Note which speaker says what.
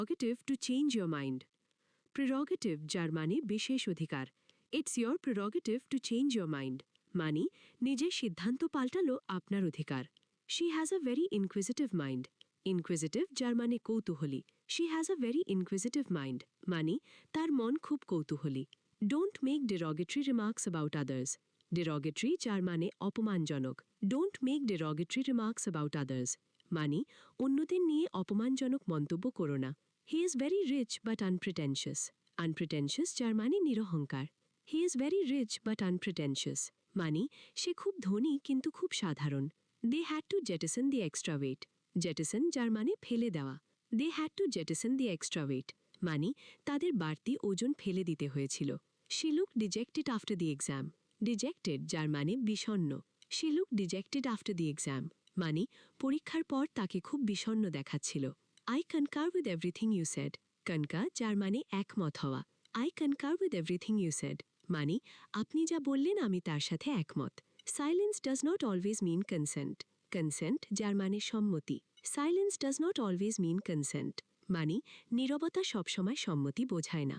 Speaker 1: prerogative to change your mind. Prerogative যার মানে বিশেষ অধিকার। It's your prerogative to change your mind. মানে নিজের সিদ্ধান্ত পাল্টালো আপনার অধিকার। She has a very inquisitive mind. Inquisitive যার মানে কৌতূহলী। She has a very inquisitive mind. মানে তার মন খুব কৌতূহলী। Don't make derogatory remarks about others. Derogatory যার মানে অপমানজনক। Don't make derogatory remarks about others. মানে অন্যদের নিয়ে অপমানজনক মন্তব্য করো না। He is very rich but unpretentious. Unpretentious যার মানে নিরহংকার। He is very rich but unpretentious. মানে সে খুব ধনী কিন্তু খুব সাধারণ। They had to jettison the extra weight. Jettison যার মানে ফেলে দেওয়া। They had to jettison the extra weight. মানে তাদের বাড়তি ওজন ফেলে দিতে হয়েছিল। She looked dejected after the exam. Dejected যার মানে বিষণ্ণ। She looked dejected after the exam. মানে পরীক্ষার পর তাকে খুব বিষণ্ণ দেখাচ্ছিল। I concur with everything you said. Concur যার মানে একমত হওয়া। I concur with everything you said. মানে আপনি যা বললেন আমি তার সাথে একমত। Silence does not always mean consent. Consent যার মানে সম্মতি। Silence does not always mean consent. মানে নীরবতা সবসময় সম্মতি বোঝায় না।